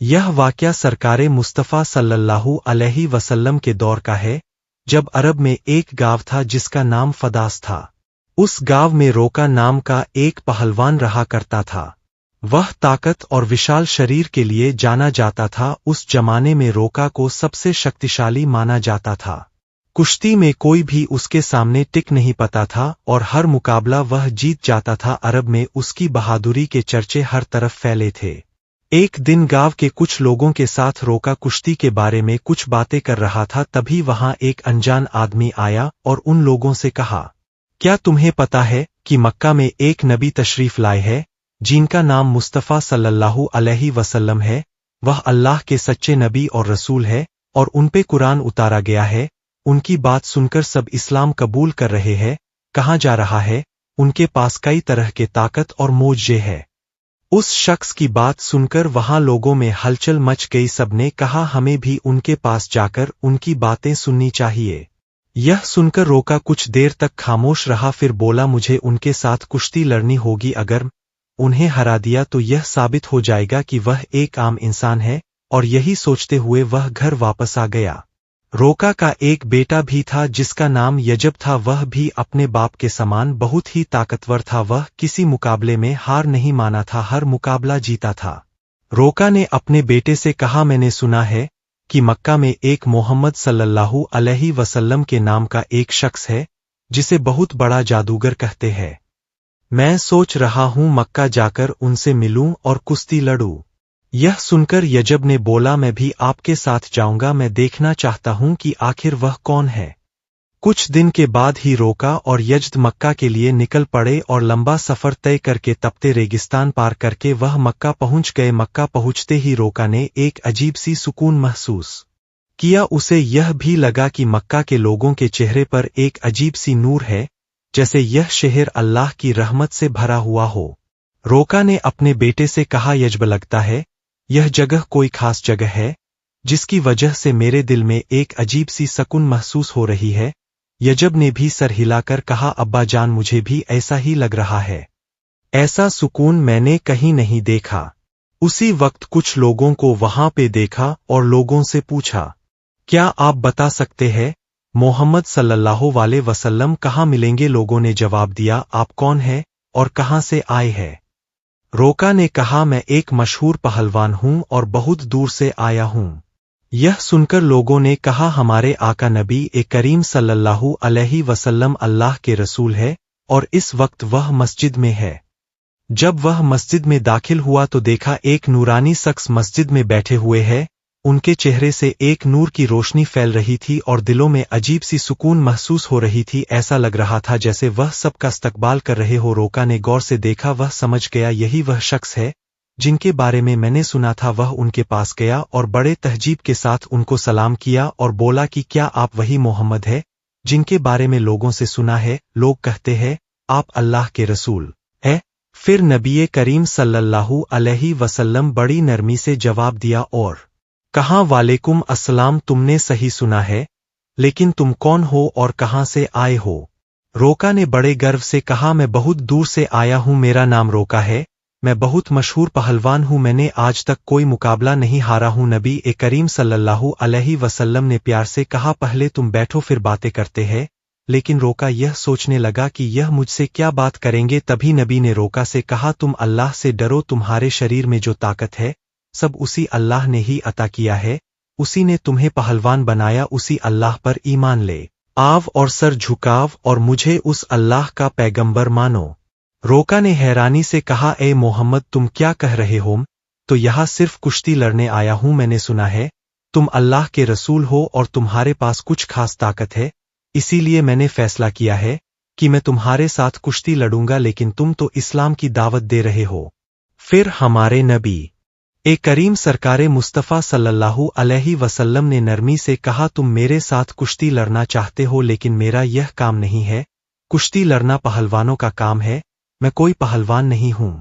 यह वाक़या सरकारे मुस्तफ़ा सल्लल्लाहु अलैहि वसल्लम के दौर का है, जब अरब में एक गाँव था जिसका नाम फदास था। उस गाँव में रोका नाम का एक पहलवान रहा करता था। वह ताकत और विशाल शरीर के लिए जाना जाता था। उस जमाने में रोका को सबसे शक्तिशाली माना जाता था। कुश्ती में कोई भी उसके सामने टिक नहीं पाता था और हर मुकाबला वह जीत जाता था। अरब में उसकी बहादुरी के चर्चे हर तरफ फैले थे। एक दिन गांव के कुछ लोगों के साथ रोका कुश्ती के बारे में कुछ बातें कर रहा था। तभी वहां एक अनजान आदमी आया और उन लोगों से कहा, क्या तुम्हें पता है कि मक्का में एक नबी तशरीफ लाए है, जिनका नाम मुस्तफ़ा सल्लल्लाहु अलैहि वसल्लम है। वह अल्लाह के सच्चे नबी और रसूल है और उन पे कुरान उतारा गया है। उनकी बात सुनकर सब इस्लाम कबूल कर रहे हैं। कहाँ जा रहा है? उनके पास कई तरह के ताकत और मोजज़े है। उस शख्स की बात सुनकर वहां लोगों में हलचल मच गई। सबने कहा, हमें भी उनके पास जाकर उनकी बातें सुननी चाहिए। यह सुनकर रोका कुछ देर तक खामोश रहा, फिर बोला, मुझे उनके साथ कुश्ती लड़नी होगी। अगर उन्हें हरा दिया तो यह साबित हो जाएगा कि वह एक आम इंसान है। और यही सोचते हुए वह घर वापस आ गया। रोका का एक बेटा भी था जिसका नाम यजब था। वह भी अपने बाप के समान बहुत ही ताकतवर था। वह किसी मुकाबले में हार नहीं माना था, हर मुकाबला जीता था। रोका ने अपने बेटे से कहा, मैंने सुना है कि मक्का में एक मोहम्मद सल्लल्लाहु अलैहि वसल्लम के नाम का एक शख्स है, जिसे बहुत बड़ा जादूगर कहते हैं। मैं सोच रहा हूं मक्का जाकर उनसे मिलूं और कुश्ती लड़ूं। यह सुनकर यजब ने बोला, मैं भी आपके साथ जाऊंगा। मैं देखना चाहता हूं कि आखिर वह कौन है। कुछ दिन के बाद ही रोका और यजद मक्का के लिए निकल पड़े और लंबा सफर तय करके तपते रेगिस्तान पार करके वह मक्का पहुंच गए। मक्का पहुंचते ही रोका ने एक अजीब सी सुकून महसूस किया। उसे यह भी लगा कि मक्का के लोगों के चेहरे पर एक अजीब सी नूर है, जैसे यह शहर अल्लाह की रहमत से भरा हुआ हो। रोका ने अपने बेटे से कहा, यजब, लगता है यह जगह कोई खास जगह है, जिसकी वजह से मेरे दिल में एक अजीब सी सुकून महसूस हो रही है। यजब ने भी सर हिलाकर कहा, अब्बा जान, मुझे भी ऐसा ही लग रहा है। ऐसा सुकून मैंने कहीं नहीं देखा। उसी वक्त कुछ लोगों को वहां पे देखा और लोगों से पूछा, क्या आप बता सकते हैं मोहम्मद सल्लल्लाहु अलैहि वसल्लम कहाँ मिलेंगे? लोगों ने जवाब दिया, आप कौन हैं और कहाँ से आए हैं? रोका ने कहा, मैं एक मशहूर पहलवान हूं और बहुत दूर से आया हूं। यह सुनकर लोगों ने कहा, हमारे आका नबी करीम सल्लल्लाहु अलैहि वसल्लम अल्लाह के रसूल है और इस वक्त वह मस्जिद में है। जब वह मस्जिद में दाखिल हुआ तो देखा एक नूरानी शख्स मस्जिद में बैठे हुए हैं। उनके चेहरे से एक नूर की रोशनी फैल रही थी और दिलों में अजीब सी सुकून महसूस हो रही थी। ऐसा लग रहा था जैसे वह सबका इस्तकबाल कर रहे हो। रोका ने गौर से देखा, वह समझ गया यही वह शख्स है जिनके बारे में मैंने सुना था। वह उनके पास गया और बड़े तहजीब के साथ उनको सलाम किया और बोला कि क्या आप वही मोहम्मद है जिनके बारे में लोगों से सुना है? लोग कहते हैं आप अल्लाह के रसूल है। फिर नबी करीम सल्लल्लाहु अलैहि वसल्लम बड़ी नरमी से जवाब दिया और कहा, वालेकुम अस्सलाम, तुमने सही सुना है, लेकिन तुम कौन हो और कहां से आए हो? रोका ने बड़े गर्व से कहा, मैं बहुत दूर से आया हूं, मेरा नाम रोका है, मैं बहुत मशहूर पहलवान हूं, मैंने आज तक कोई मुकाबला नहीं हारा हूं। नबी करीम सल्लल्लाहु अलैहि वसल्लम ने प्यार से कहा, पहले तुम बैठो फिर बातें करते हैं। लेकिन रोका यह सोचने लगा कि यह मुझसे क्या बात करेंगे। तभी नबी ने रोका से कहा, तुम अल्लाह से डरो, तुम्हारे शरीर में जो ताकत है सब उसी अल्लाह ने ही अता किया है। उसी ने तुम्हें पहलवान बनाया, उसी अल्लाह पर ईमान ले आव और सर झुकाव और मुझे उस अल्लाह का पैगंबर मानो। रोका ने हैरानी से कहा, ए मोहम्मद, तुम क्या कह रहे हो? तो यहाँ सिर्फ कुश्ती लड़ने आया हूं। मैंने सुना है तुम अल्लाह के रसूल हो और तुम्हारे पास कुछ खास ताकत है, इसीलिए मैंने फैसला किया है कि मैं तुम्हारे साथ कुश्ती लड़ूंगा। लेकिन तुम तो इस्लाम की दावत दे रहे हो। फिर हमारे नबी करीम सरकारे मुस्तफ़ा सल्लल्लाहु अलैहि वसल्लम ने नरमी से कहा, तुम मेरे साथ कुश्ती लड़ना चाहते हो, लेकिन मेरा यह काम नहीं है। कुश्ती लड़ना पहलवानों का काम है, मैं कोई पहलवान नहीं हूं।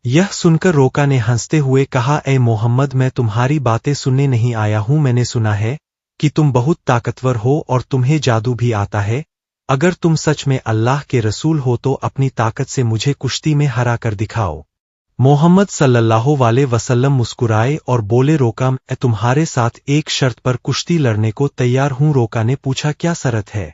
यह सुनकर रोका ने हंसते हुए कहा, ए मोहम्मद, मैं तुम्हारी बातें सुनने नहीं आया हूं। मैंने सुना है कि तुम बहुत ताकतवर हो और तुम्हें जादू भी आता है। अगर तुम सच में अल्लाह के रसूल हो तो अपनी ताकत से मुझे कुश्ती में हरा कर दिखाओ। मोहम्मद सल्लल्लाहु अलैहि वसल्लम मुस्कुराए और बोले, रोका, मैं तुम्हारे साथ एक शर्त पर कुश्ती लड़ने को तैयार हूं। रोका ने पूछा, क्या शर्त है?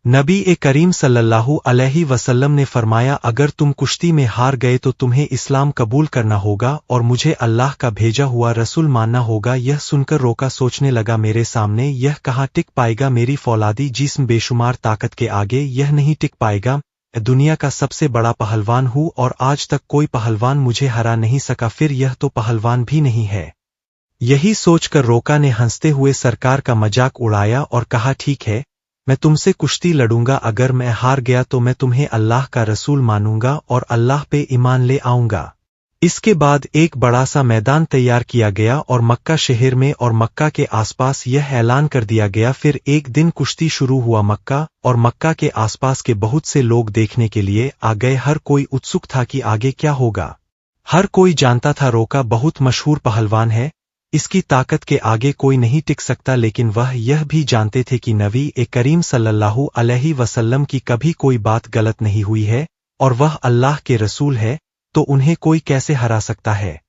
नबी करीम सल्लल्लाहु अलैहि वसल्लम ने फरमाया, अगर तुम कुश्ती में हार गए तो तुम्हें इस्लाम कबूल करना होगा और मुझे अल्लाह का भेजा हुआ रसूल मानना होगा। यह सुनकर रोका सोचने लगा, मेरे सामने यह कहाँ टिक पाएगा? मेरी फौलादी जिस्म बेशुमार ताकत के आगे यह नहीं टिक पाएगा। दुनिया का सबसे बड़ा पहलवान हूँ और आज तक कोई पहलवान मुझे हरा नहीं सका, फिर यह तो पहलवान भी नहीं है। यही सोचकर रोका ने हंसते हुए सरकार का मजाक उड़ाया और कहा, ठीक है, मैं तुमसे कुश्ती लड़ूंगा। अगर मैं हार गया तो मैं तुम्हें अल्लाह का रसूल मानूंगा और अल्लाह पे ईमान ले आऊंगा। इसके बाद एक बड़ा सा मैदान तैयार किया गया और मक्का शहर में और मक्का के आसपास यह ऐलान कर दिया गया। फिर एक दिन कुश्ती शुरू हुआ। मक्का और मक्का के आसपास के बहुत से लोग देखने के लिए आ गए। हर कोई उत्सुक था कि आगे क्या होगा। हर कोई जानता था रोका बहुत मशहूर पहलवान है, इसकी ताकत के आगे कोई नहीं टिक सकता। लेकिन वह यह भी जानते थे कि नबी करीम सल्लल्लाहु अलैहि वसल्लम की कभी कोई बात गलत नहीं हुई है और वह अल्लाह के रसूल है, तो उन्हें कोई कैसे हरा सकता है।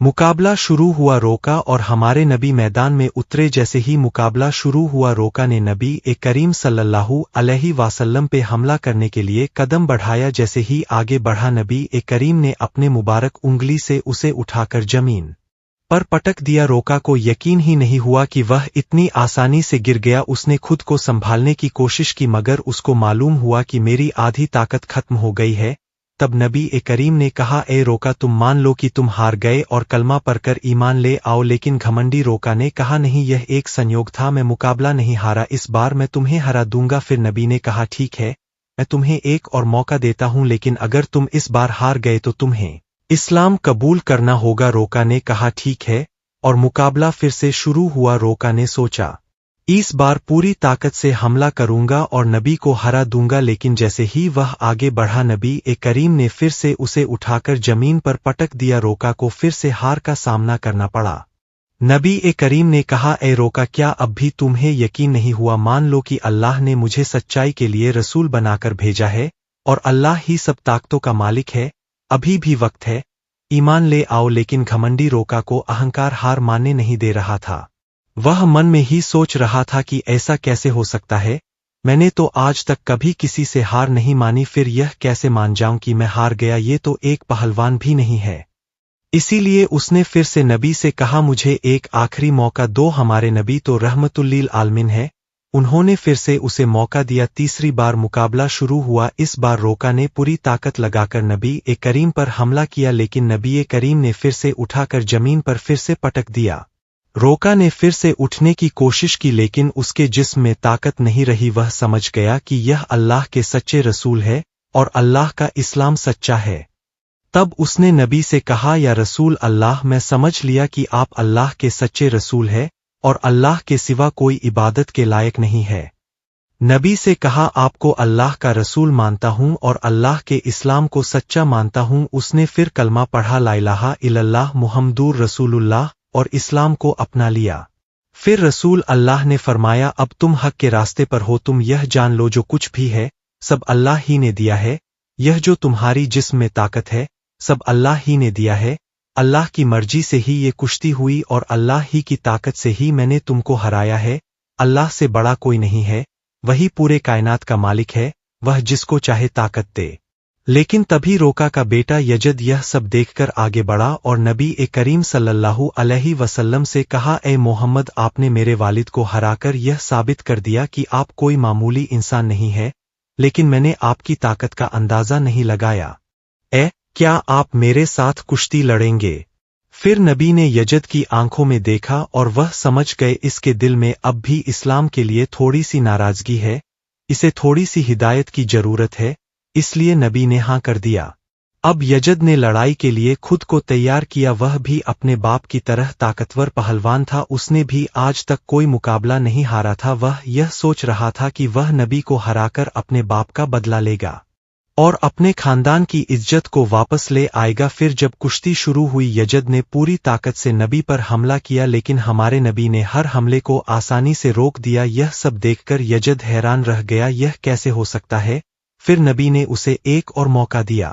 मुकाबला शुरू हुआ। रोका और हमारे नबी मैदान में उतरे। जैसे ही मुकाबला शुरू हुआ, रोका ने नबी करीम सल्लल्लाहु अलैहि वसल्लम पे हमला करने के लिए कदम बढ़ाया। जैसे ही आगे बढ़ा, नबी करीम ने अपने मुबारक उंगली से उसे उठाकर जमीन पर पटक दिया। रोका को यकीन ही नहीं हुआ कि वह इतनी आसानी से गिर गया। उसने खुद को संभालने की कोशिश की, मगर उसको मालूम हुआ कि मेरी आधी ताकत खत्म हो गई है। तब नबी करीम ने कहा, ए रोका, तुम मान लो कि तुम हार गए और कलमा पढ़कर ईमान ले आओ। लेकिन घमंडी रोका ने कहा, नहीं, यह एक संयोग था, मैं मुकाबला नहीं हारा, इस बार मैं तुम्हें हरा दूंगा। फिर नबी ने कहा, ठीक है, मैं तुम्हें एक और मौका देता हूं, लेकिन अगर तुम इस बार हार गए तो तुम्हें इस्लाम कबूल करना होगा। रोका ने कहा, ठीक है, और मुकाबला फिर से शुरू हुआ। रोका ने सोचा, इस बार पूरी ताकत से हमला करूंगा और नबी को हरा दूंगा। लेकिन जैसे ही वह आगे बढ़ा, नबी करीम ने फिर से उसे उठाकर जमीन पर पटक दिया। रोका को फिर से हार का सामना करना पड़ा। नबी करीम ने कहा, ए रोका, क्या अब भी तुम्हें यकीन नहीं हुआ? मान लो कि अल्लाह ने मुझे सच्चाई के लिए रसूल बनाकर भेजा है और अल्लाह ही सब ताकतों का मालिक है। अभी भी वक्त है, ईमान ले आओ। लेकिन घमंडी रोका को अहंकार हार मानने नहीं दे रहा था। वह मन में ही सोच रहा था कि ऐसा कैसे हो सकता है, मैंने तो आज तक कभी किसी से हार नहीं मानी, फिर यह कैसे मान जाऊं कि मैं हार गया? ये तो एक पहलवान भी नहीं है। इसीलिए उसने फिर से नबी से कहा, मुझे एक आखिरी मौका दो। हमारे नबी तो रहमतुल्लिल आलमीन है। उन्होंने फिर से उसे मौका दिया। तीसरी बार मुकाबला शुरू हुआ। इस बार रोका ने पूरी ताकत लगाकर नबी करीम पर हमला किया, लेकिन नबी करीम ने फिर से उठाकर जमीन पर फिर से पटक दिया। रोका ने फिर से उठने की कोशिश की, लेकिन उसके जिस्म में ताकत नहीं रही। वह समझ गया कि यह अल्लाह के सच्चे रसूल है और अल्लाह का इस्लाम सच्चा है। तब उसने नबी से कहा, या रसूल अल्लाह, मैं समझ लिया कि आप अल्लाह के सच्चे रसूल है और अल्लाह के सिवा कोई इबादत के लायक नहीं है। नबी से कहा, आपको अल्लाह का रसूल मानता हूं और अल्लाह के इस्लाम को सच्चा मानता हूं। उसने फिर कलमा पढ़ा, ला इलाहा इल्लल्लाह मुहम्मदुर रसूलुल्लाह, और इस्लाम को अपना लिया। फिर रसूल अल्लाह ने फरमाया, अब तुम हक के रास्ते पर हो। तुम यह जान लो, जो कुछ भी है सब अल्लाह ही ने दिया है। यह जो तुम्हारी जिस्म में ताकत है सब अल्लाह ही ने दिया है। अल्लाह की मर्जी से ही ये कुश्ती हुई और अल्लाह ही की ताकत से ही मैंने तुमको हराया है। अल्लाह से बड़ा कोई नहीं है, वही पूरे कायनात का मालिक है, वह जिसको चाहे ताकत दे। लेकिन तभी रोका का बेटा यजद यह सब देखकर आगे बढ़ा और नबी करीम सल्लल्लाहु अलैहि वसल्लम से कहा, ए मोहम्मद, आपने मेरे वालिद को हराकर यह साबित कर दिया कि आप कोई मामूली इंसान नहीं है, लेकिन मैंने आपकी ताकत का अंदाजा नहीं लगाया। क्या आप मेरे साथ कुश्ती लड़ेंगे? फिर नबी ने यजद की आंखों में देखा और वह समझ गए इसके दिल में अब भी इस्लाम के लिए थोड़ी सी नाराजगी है, इसे थोड़ी सी हिदायत की जरूरत है। इसलिए नबी ने हाँ कर दिया। अब यजद ने लड़ाई के लिए खुद को तैयार किया। वह भी अपने बाप की तरह ताकतवर पहलवान था। उसने भी आज तक कोई मुकाबला नहीं हारा था। वह यह सोच रहा था कि वह नबी को हराकर अपने बाप का बदला लेगा और अपने खानदान की इज्जत को वापस ले आएगा। फिर जब कुश्ती शुरू हुई, यजद ने पूरी ताकत से नबी पर हमला किया, लेकिन हमारे नबी ने हर हमले को आसानी से रोक दिया। यह सब देखकर यजद हैरान रह गया, यह कैसे हो सकता है? फिर नबी ने उसे एक और मौका दिया।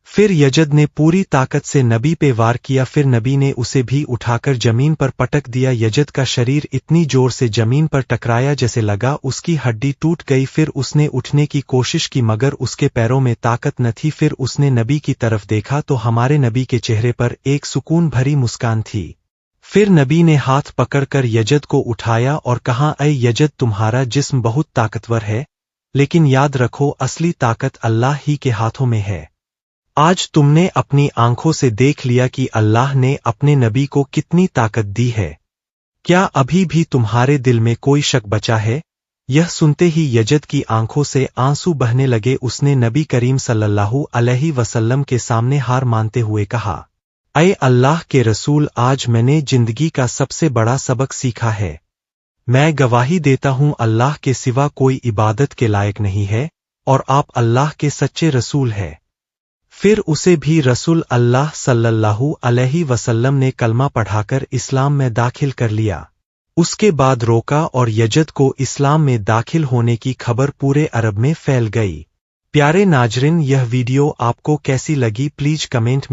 फिर यजद ने पूरी ताकत से नबी पे वार किया, फिर नबी ने उसे भी उठाकर जमीन पर पटक दिया। यजद का शरीर इतनी जोर से जमीन पर टकराया जैसे लगा उसकी हड्डी टूट गई। फिर उसने उठने की कोशिश की मगर उसके पैरों में ताकत न थी। फिर उसने नबी की तरफ देखा तो हमारे नबी के चेहरे पर एक सुकून भरी मुस्कान थी। फिर नबी ने हाथ पकड़कर यजद को उठाया और कहा, ऐ यजद, तुम्हारा जिस्म बहुत ताकतवर है, लेकिन याद रखो असली ताकत अल्लाह ही के हाथों में है। आज तुमने अपनी आंखों से देख लिया कि अल्लाह ने अपने नबी को कितनी ताकत दी है। क्या अभी भी तुम्हारे दिल में कोई शक बचा है? यह सुनते ही यजद की आंखों से आंसू बहने लगे। उसने नबी करीम सल्लल्लाहु अलैहि वसल्लम के सामने हार मानते हुए कहा, ऐ अल्लाह के रसूल, आज मैंने जिंदगी का सबसे बड़ा सबक सीखा है। मैं गवाही देता हूं अल्लाह के सिवा कोई इबादत के लायक नहीं है और आप अल्लाह के सच्चे रसूल हैं। फिर उसे भी रसूल अल्लाह सल्लल्लाहु अलैहि वसल्लम ने कलमा पढ़ाकर इस्लाम में दाखिल कर लिया। उसके बाद रोका और यजद को इस्लाम में दाखिल होने की खबर पूरे अरब में फैल गई। प्यारे नाजरीन, यह वीडियो आपको कैसी लगी प्लीज कमेंट में